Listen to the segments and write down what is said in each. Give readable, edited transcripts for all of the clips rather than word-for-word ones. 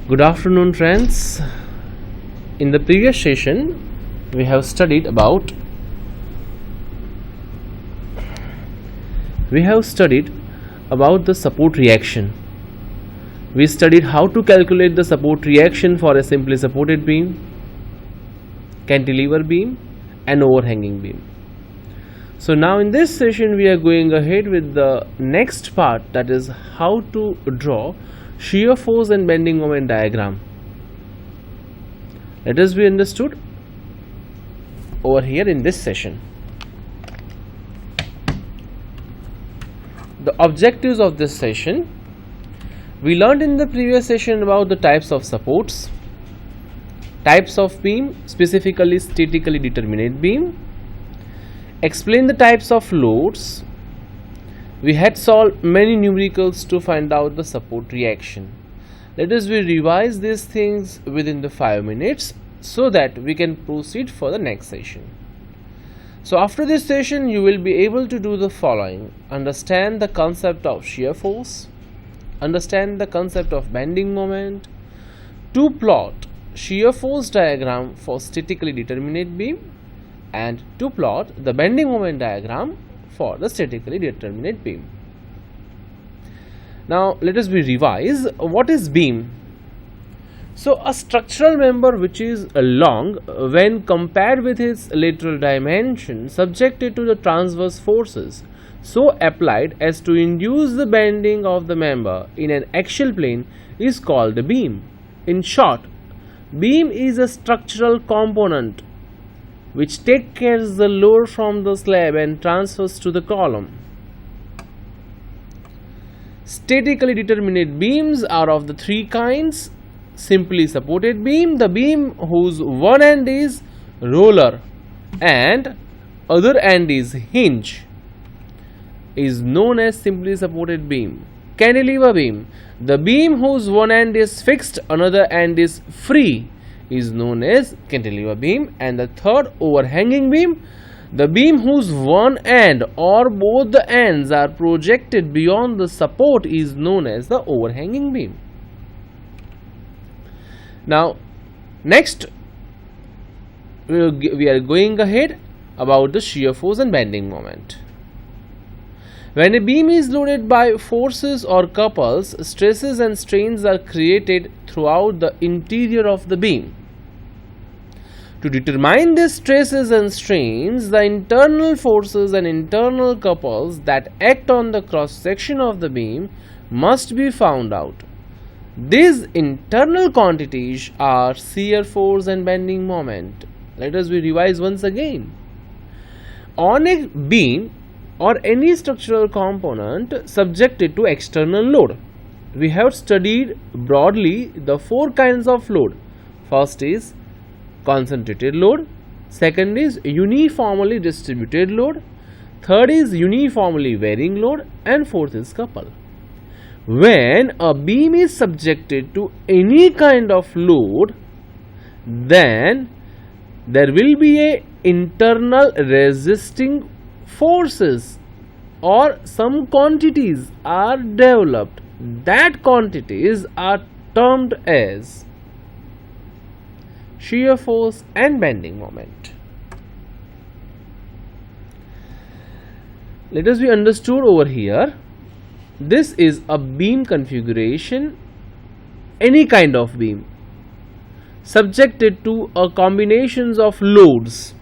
Good afternoon, friends. In the previous session, we have studied about the support reaction. We studied how to calculate the support reaction for a simply supported beam, cantilever beam, and overhanging beam. So now in this session, we are going ahead with the next part, that is how to draw shear force and bending moment diagram. Let us be understood over here in this session. The objectives of this session: we learned in the previous session about the types of supports, types of beam, specifically statically determinate beam, explain the types of loads. We had solved many numericals to find out the support reaction. Let us revise these things within the 5 minutes so that we can proceed for the next session. So after this session, you will be able to do the following: understand the concept of shear force, understand the concept of bending moment, to plot shear force diagram for statically determinate beam, and to plot the bending moment diagram for the statically determinate beam. Now let us revise what is beam. So a structural member which is long when compared with its lateral dimension, subjected to the transverse forces so applied as to induce the bending of the member in an axial plane, is called a beam. In short, beam is a structural component which takes the load from the slab and transfers to the column. Statically determinate beams are of the three kinds: simply supported beam, the beam whose one end is roller and other end is hinge, is known as simply supported beam. Cantilever beam, the beam whose one end is fixed, another end is free, is known as cantilever beam. And the third, overhanging beam, the beam whose one end or both the ends are projected beyond the support, is known as the overhanging beam. Now next we are going ahead about the shear force and bending moment. When a beam is loaded by forces or couples, stresses and strains are created throughout the interior of the beam. To determine these stresses and strains, the internal forces and internal couples that act on the cross section of the beam must be found out. These internal quantities are shear force and bending moment. Let us revise once again. On a beam or any structural component subjected to external load, we have studied broadly the 4 kinds of load. First is concentrated load, second is uniformly distributed load, third is uniformly varying load, and fourth is couple. When a beam is subjected to any kind of load, then there will be a internal resisting forces or some quantities are developed. That quantities are termed as shear force and bending moment. Let us be understood over here. This is a beam configuration, any kind of beam subjected to a combinations of loads.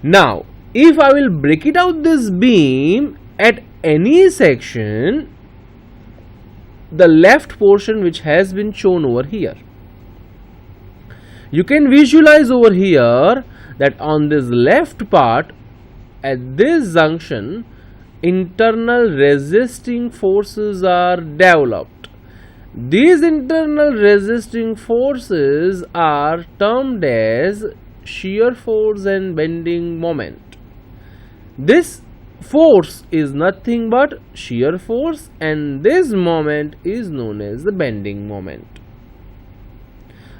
Now if I will break it out this beam at any section, the left portion which has been shown over here, you can visualize over here that on this left part at this junction, internal resisting forces are developed. These internal resisting forces are termed as shear force and bending moment. This force is nothing but shear force, and this moment is known as the bending moment.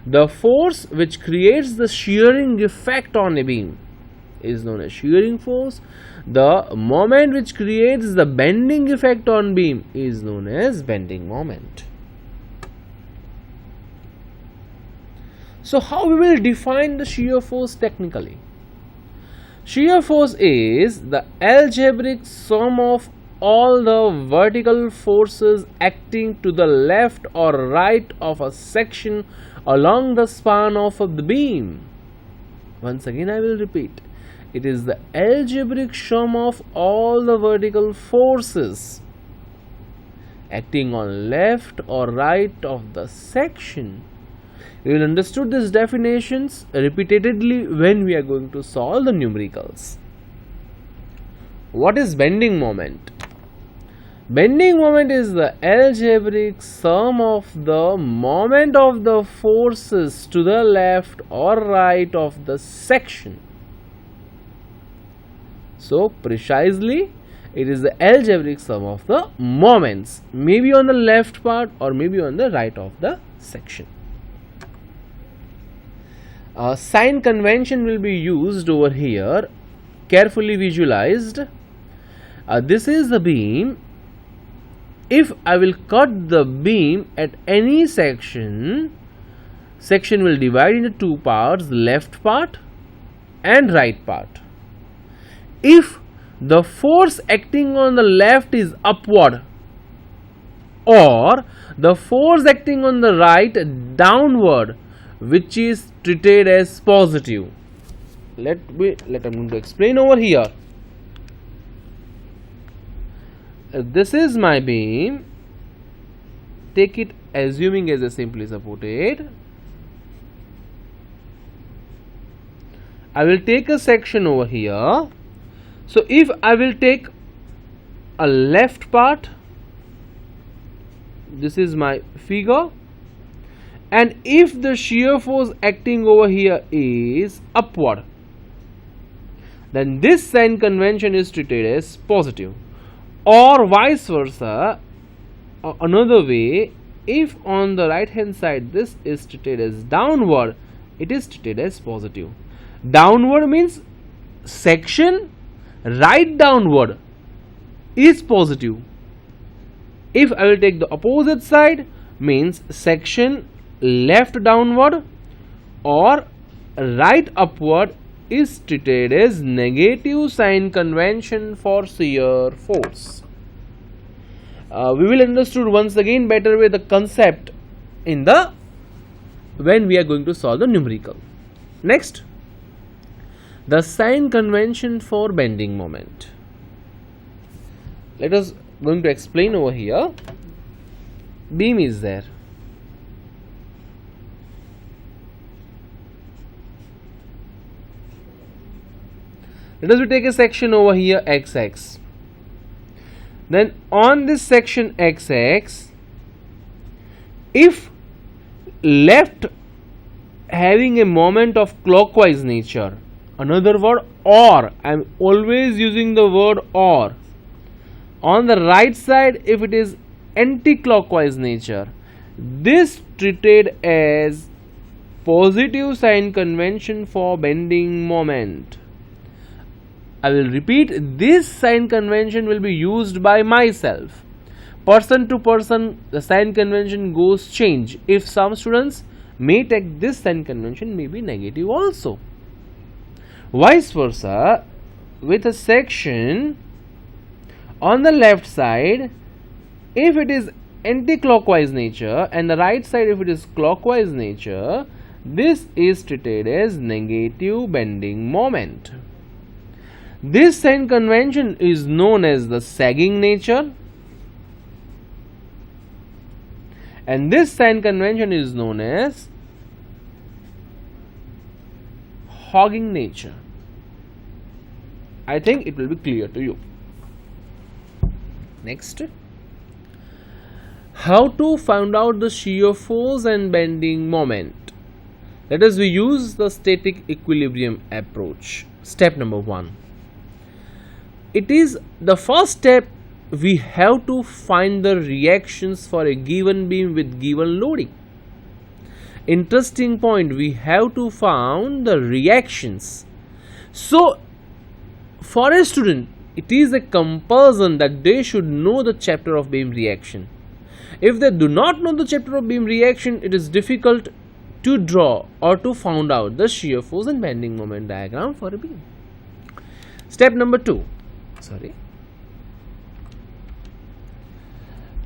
The force which creates the shearing effect on a beam is known as shearing force. The moment which creates the bending effect on beam is known as bending moment. So how we will define the shear force technically? Shear force is the algebraic sum of all the vertical forces acting to the left or right of a section along the span of the beam. Once again I will repeat, it is the algebraic sum of all the vertical forces acting on left or right of the section. We will understood these definitions repeatedly when we are going to solve the numericals. What is bending moment? Bending moment is the algebraic sum of the moment of the forces to the left or right of the section. So precisely it is the algebraic sum of the moments, maybe on the left part or maybe on the right of the section. Sign convention will be used over here, carefully visualized. This is the beam. If I will cut the beam at any section will divide into two parts, left part and right part. If the force acting on the left is upward or the force acting on the right downward, which is treated as positive. I'm going to explain over here. This is my beam. Take it assuming as I simply supported. I will take a section over here. So if I will take a left part, this is my figure, and if the shear force acting over here is upward, then this sign convention is treated as positive, or vice versa. Another way, if on the right hand side this is treated as downward, it is treated as positive. Downward means section right downward is positive. If I will take the opposite side, means section left downward or right upward is treated as negative sign convention for shear force. We will understood once again better way the concept in the when we are going to solve the numerical. Next, the sign convention for bending moment. Let us going to explain over here. Beam is there. Let us take a section over here XX. Then on this section XX, if left having a moment of clockwise nature, another word or, I am always using the word or. On the right side, if it is anti-clockwise nature, this treated as positive sign convention for bending moment. I will repeat, this sign convention will be used by myself. Person to person, the sign convention goes change. If some students may take this sign convention, may be negative also. Vice versa, with a section on the left side, if it is anti-clockwise nature, and the right side if it is clockwise nature, this is treated as negative bending moment. This sign convention is known as the sagging nature, and this sign convention is known as hogging nature. I think it will be clear to you. Next, how to find out the shear force and bending moment. Let us use the static equilibrium approach. Step number 1. It is the first step. We have to find the reactions for a given beam with given loading. Interesting point, we have to find the reactions. So for a student, it is a compulsion that they should know the chapter of beam reaction. If they do not know the chapter of beam reaction, it is difficult to draw or to find out the shear force and bending moment diagram for a beam. Step number 2.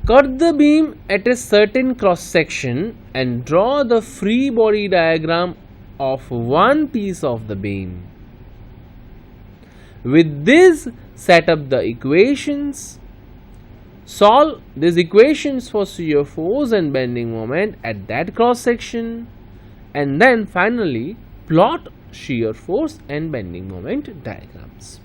Cut the beam at a certain cross section and draw the free body diagram of one piece of the beam. With this, set up the equations. Solve these equations for shear force and bending moment at that cross section, and then finally plot shear force and bending moment diagrams.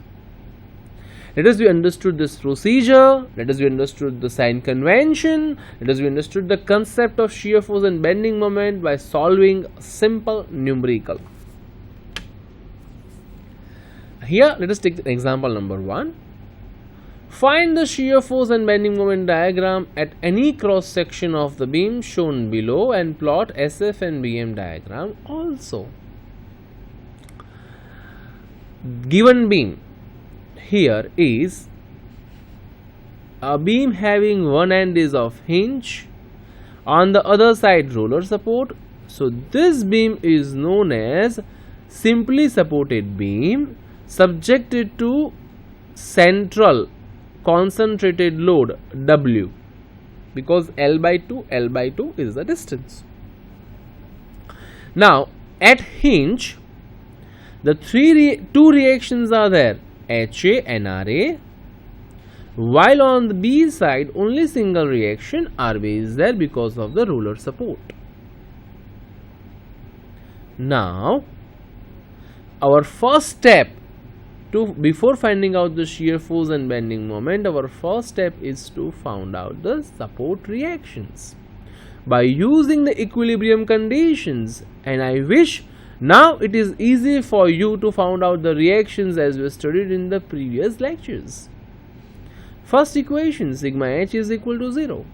Let us we understood this procedure, let us we understood the sign convention, let us we understood the concept of shear force and bending moment by solving simple numerical. Here let us take the example number 1. Find the shear force and bending moment diagram at any cross section of the beam shown below and plot SF and BM diagram also. Given beam here is a beam having one end is of hinge, on the other side roller support. So this beam is known as simply supported beam subjected to central concentrated load W, because L by 2 is the distance. Now at hinge the two reactions are there, HA and RA, while on the B side only single reaction RB is there because of the roller support. Now our first step before finding out the shear force and bending moment, our first step is to find out the support reactions by using the equilibrium conditions, and I wish now it is easy for you to find out the reactions as we studied in the previous lectures. First equation, sigma H is equal to 0.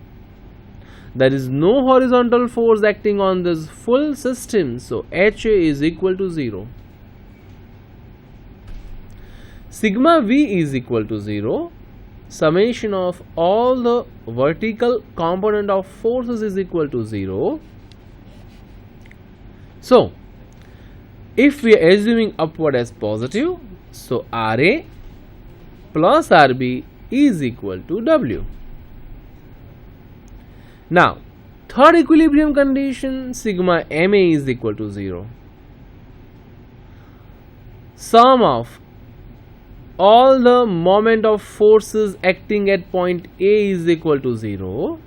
There is no horizontal force acting on this full system, so HA is equal to 0. Sigma V is equal to 0. Summation of all the vertical component of forces is equal to 0. So if we are assuming upward as positive, so RA plus RB is equal to W. Now third equilibrium condition, sigma MA is equal to 0. Sum of all the moment of forces acting at point A is equal to 0.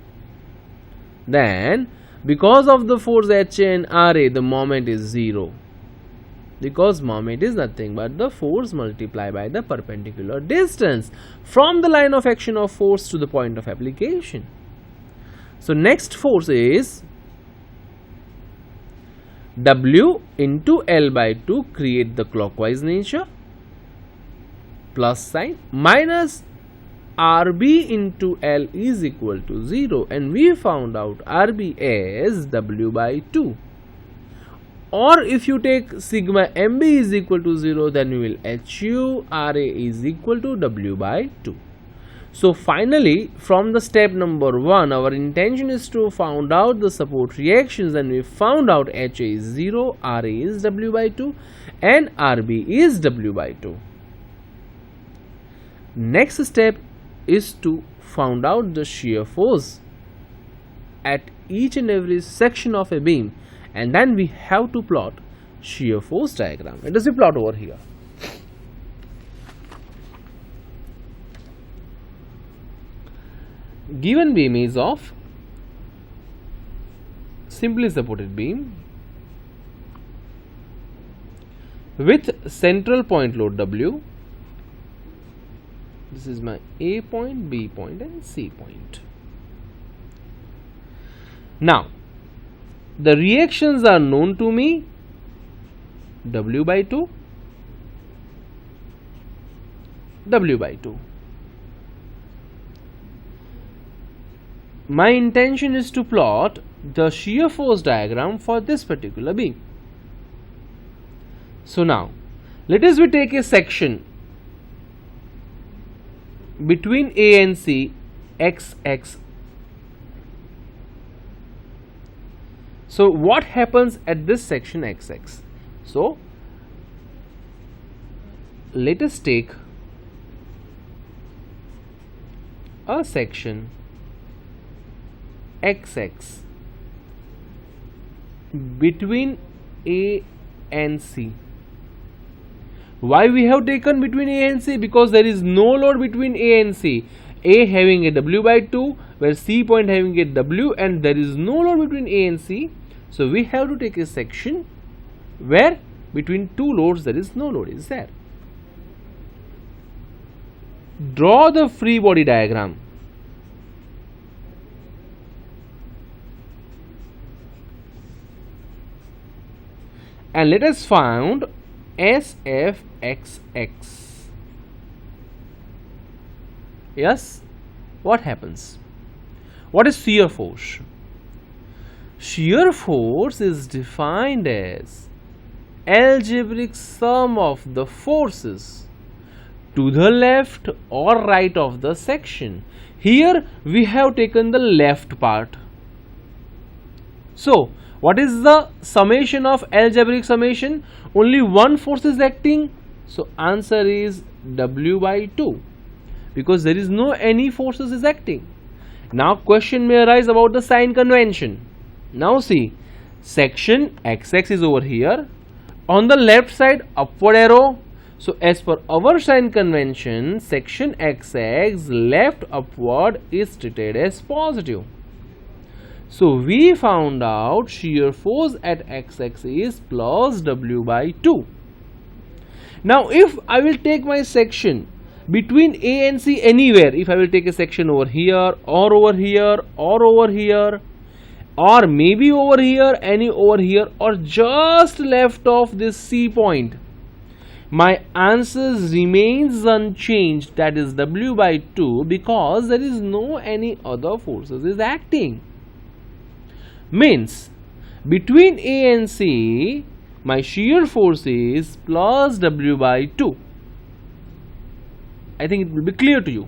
Then because of the force HA and RA, the moment is 0, because moment is nothing but the force multiplied by the perpendicular distance from the line of action of force to the point of application. So next force is W into L by 2, create the clockwise nature, plus sign, minus RB into L is equal to 0, and we found out RB as W by 2. Or if you take sigma MB is equal to 0, then we will HU RA is equal to W by 2. So finally from the step number 1, our intention is to find out the support reactions, and we found out HA is 0, RA is W by 2 and RB is W by 2. Next step is to find out the shear force at each and every section of a beam, and then we have to plot shear force diagram. Let us plot over here. Given beam is of simply supported beam with central point load W. This is my A point, B point and C point. Now the reactions are known to me, W by 2, W by 2. My intention is to plot the shear force diagram for this particular beam. So now let us we take a section between A and C, XX. So what happens at this section XX? So let us take a section XX between A and C. Why we have taken between A and C? Because there is no load between A and C. A having a W by 2, where C point having a W, and there is no load between A and C. So we have to take a section where between two loads there is no load is there. Draw the free body diagram. And let us find SFXX. Yes, what happens? What is shear force? Shear force is defined as algebraic sum of the forces to the left or right of the section. Here we have taken the left part. So what is the summation of algebraic summation? Only one force is acting. So answer is W by 2, because there is no any forces is acting. Now question may arise about the sign convention. Now see, section XX is over here. On the left side, upward arrow. So as per our sign convention, section XX left upward is treated as positive. So we found out shear force at XX is plus W by 2. Now if I will take my section between A and C anywhere, if I will take a section over here or over here or over here, or maybe over here, any over here, or just left of this C point, my answers remains unchanged, that is W by 2, because there is no any other forces is acting. Means between A and C my shear force is plus W by 2. I think it will be clear to you.